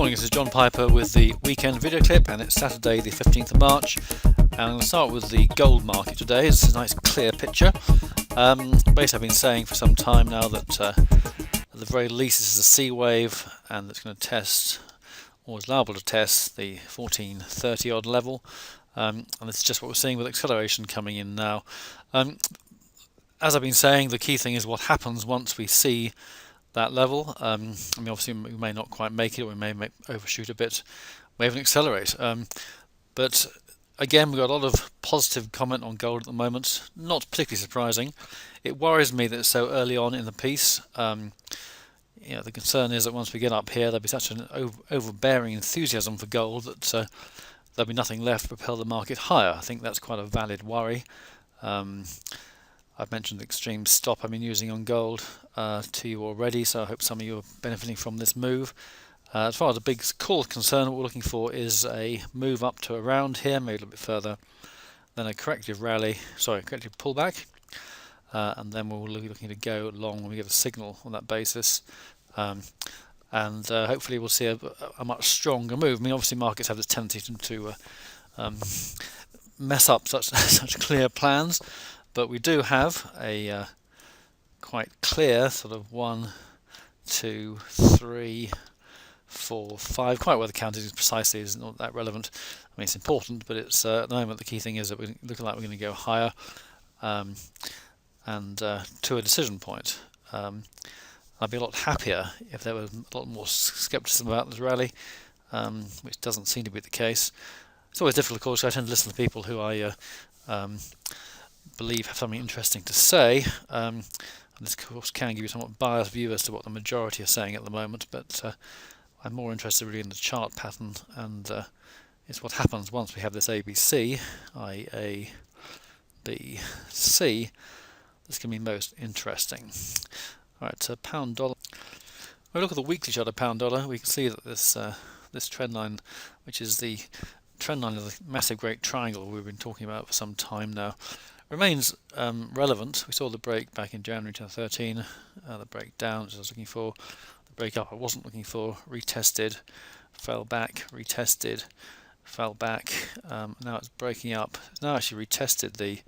morning, this is John Piper with the weekend video clip, and it's Saturday the 15th of March. And I'm going to start with the gold market today. It's a nice clear picture. Basically I've been saying for some time now that at the very least this is a C wave, and it's going to test, or is liable to test, the 1430 odd level. And this is just what we're seeing with acceleration coming in now. As I've been saying, the key thing is what happens once we see that level. Obviously we may not quite make it, or we may overshoot a bit, may even accelerate. But again, we've got a lot of positive comment on gold at the moment, not particularly surprising. It worries me that it's so early on in the piece. The concern is that once we get up here, there'll be such an overbearing enthusiasm for gold that there'll be nothing left to propel the market higher. I think that's quite a valid worry. I've mentioned the extreme stop I've been using on gold to you already, so I hope some of you are benefiting from this move. As far as the big call is concerned, what we're looking for is a move up to around here, maybe a little bit further, then a corrective pullback, and then we'll be looking to go long when we get a signal on that basis. And hopefully we'll see a much stronger move. Obviously markets have this tendency to mess up such clear plans. But we do have a quite clear sort of 1, 2, 3, 4, 5. Quite where the count is precisely is not that relevant. It's important, but it's at the moment the key thing is that we look like we're going to go higher and to a decision point. I'd be a lot happier if there was a lot more skepticism about this rally, which doesn't seem to be the case. It's always difficult, of course. I tend to listen to people who I believe have something interesting to say, and this of course can give you a somewhat biased view as to what the majority are saying at the moment, but I'm more interested really in the chart pattern, and it's what happens once we have this ABC, i.e. A, B, C, that's going to be most interesting. Alright, so pound dollar. When we look at the weekly chart of pound dollar, we can see that this trend line, which is the trend line of the massive great triangle we've been talking about for some time now, remains relevant. We saw the break back in January 2013, the break down, which I was looking for, the break up I wasn't looking for, retested, fell back, retested, fell back, now it's breaking up. It's now actually retested the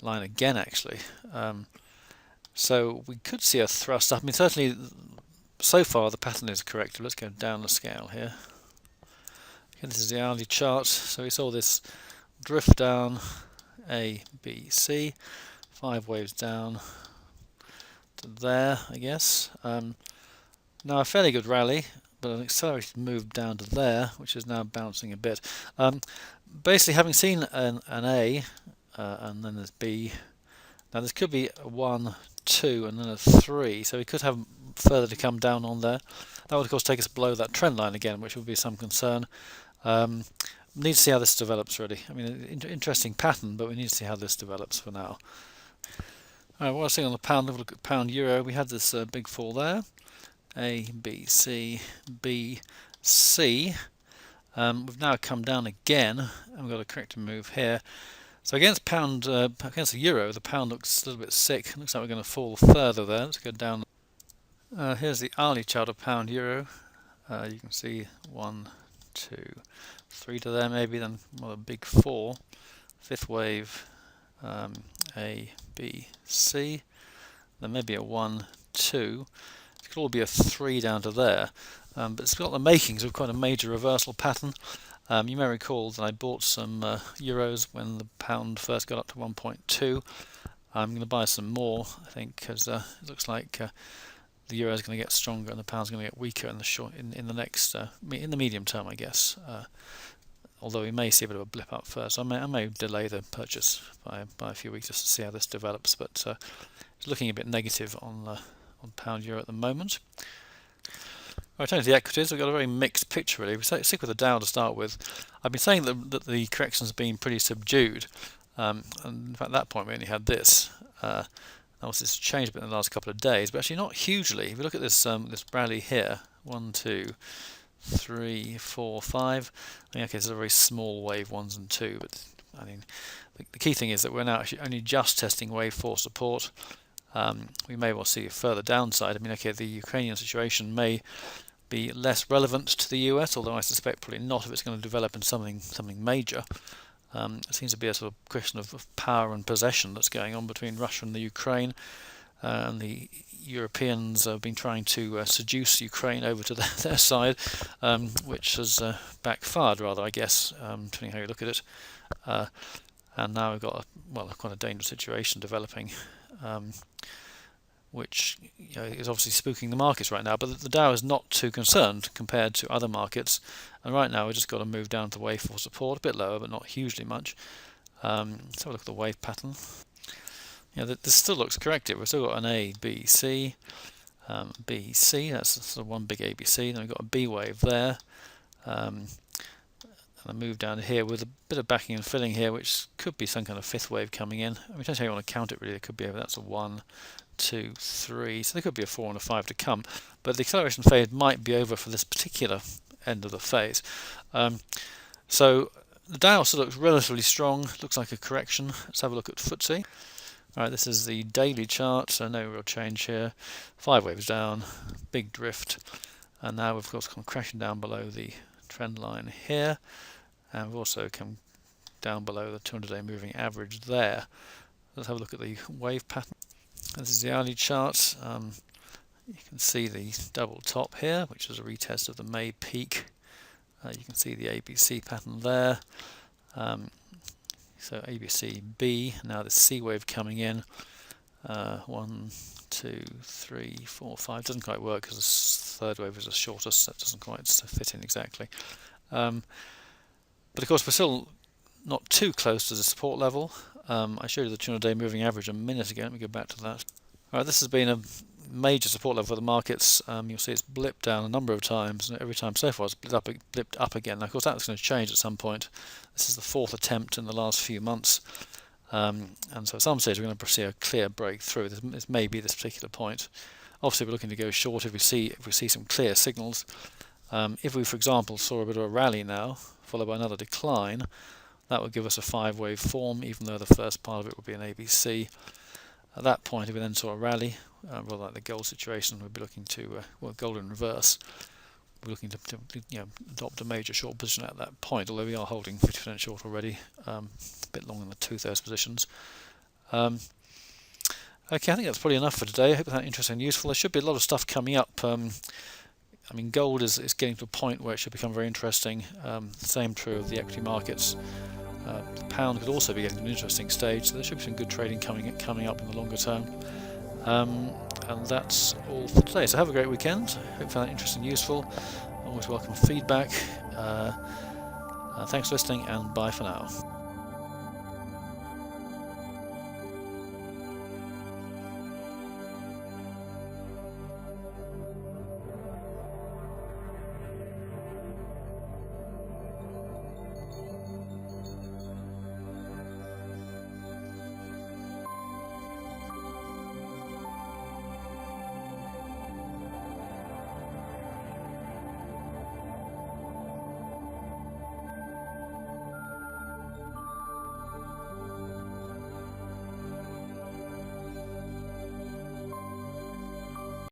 line again actually. So we could see a thrust up. Certainly so far the pattern is correct. Let's go down the scale here. Again, this is the hourly chart, so we saw this drift down, A, B, C, 5 waves down to there, I guess. Now a fairly good rally, but an accelerated move down to there, which is now bouncing a bit. Basically, having seen an A, and then there's B, now this could be a 1, 2, and then a 3, so we could have further to come down on there. That would of course take us below that trend line again, which would be some concern. Need to see how this develops really. Interesting pattern, but we need to see how this develops for now. Alright, what I was saying on the pound, look at pound euro, we had this big fall there. A, B, C, B, C. We've now come down again, and we've got a corrective move here. So against against the euro, the pound looks a little bit sick. Looks like we're going to fall further there. Let's go down. Here's the hourly chart of pound euro. You can see 1, 2, 3 to there maybe, then a big 4, 5th wave, A, B, C, then maybe a 1, 2. It could all be a 3 down to there, but it's got the makings of quite a major reversal pattern. You may recall that I bought some euros when the pound first got up to 1.2. I'm going to buy some more, I think, because it looks like the euro is going to get stronger and the pound is going to get weaker in the medium term, I guess. Although we may see a bit of a blip up first. I may delay the purchase by a few weeks just to see how this develops, but it's looking a bit negative on pound euro at the moment. Right, turning to the equities, we've got a very mixed picture really. We stick with the Dow to start with. I've been saying that the correction's been pretty subdued, and in fact at that point we only had this. Obviously it's changed a bit in the last couple of days, but actually not hugely. If you look at this rally here, 1, 2, 3, 4, 5. Okay, this is a very small wave 1s and 2, but the key thing is that we're now actually only just testing wave 4 support. We may well see a further downside. Okay, the Ukrainian situation may be less relevant to the US, although I suspect probably not if it's going to develop into something major. It seems to be a sort of question of power and possession that's going on between Russia and the Ukraine, and the Europeans have been trying to seduce Ukraine over to their side, which has backfired rather, I guess, depending how you look at it. And now we've got a quite a dangerous situation developing, which is obviously spooking the markets right now. But the Dow is not too concerned compared to other markets, and right now we've just got to move down to wave for support, a bit lower but not hugely much. Let's have a look at the wave pattern. This still looks corrective. We've still got an A, B, C, B, C. That's sort of one big ABC. Then we've got a B wave there, and a move down here with a bit of backing and filling here, which could be some kind of fifth wave coming in. I mean, don't know how you want to count it really. It could be over. That's a 1, 2, 3. So there could be a 4 and a 5 to come. But the acceleration phase might be over for this particular end of the phase. So the Dow still looks relatively strong. Looks like a correction. Let's have a look at FTSE. Alright, this is the daily chart, so no real change here. 5 waves down, big drift, and now we've of course come crashing down below the trend line here, and we've also come down below the 200-day moving average there. Let's have a look at the wave pattern. This is the hourly chart. You can see the double top here, which is a retest of the May peak. You can see the ABC pattern there. So ABC B, now the C wave coming in. 1, 2, 3, 4, 5. Doesn't quite work because the third wave is the shortest, so it doesn't quite fit in exactly. But of course we're still not too close to the support level. I showed you the 200-day moving average a minute ago. Let me go back to that. Alright, this has been a major support level for the markets. You'll see it's blipped down a number of times, and every time so far it's blipped up again. Now, of course, that's going to change at some point. This is the 4th attempt in the last few months, and so at some stage we're going to see a clear breakthrough. This may be this particular point. Obviously, we're looking to go short if we see some clear signals. If we, for example, saw a bit of a rally now, followed by another decline, that would give us a 5-wave form, even though the first part of it would be an ABC. At that point, if we then saw a rally, rather like the gold situation, we'd be looking to, gold in reverse, we're looking to adopt a major short position at that point, although we are holding 50% short already, a bit long in the two-thirds positions. Okay, I think that's probably enough for today. I hope that's interesting and useful. There should be a lot of stuff coming up. I mean, gold is getting to a point where it should become very interesting. Same true of the equity markets. The pound could also be getting to an interesting stage, so there should be some good trading coming up in the longer term. And that's all for today. So have a great weekend. Hope you found that interesting and useful. Always welcome feedback. Thanks for listening, and bye for now.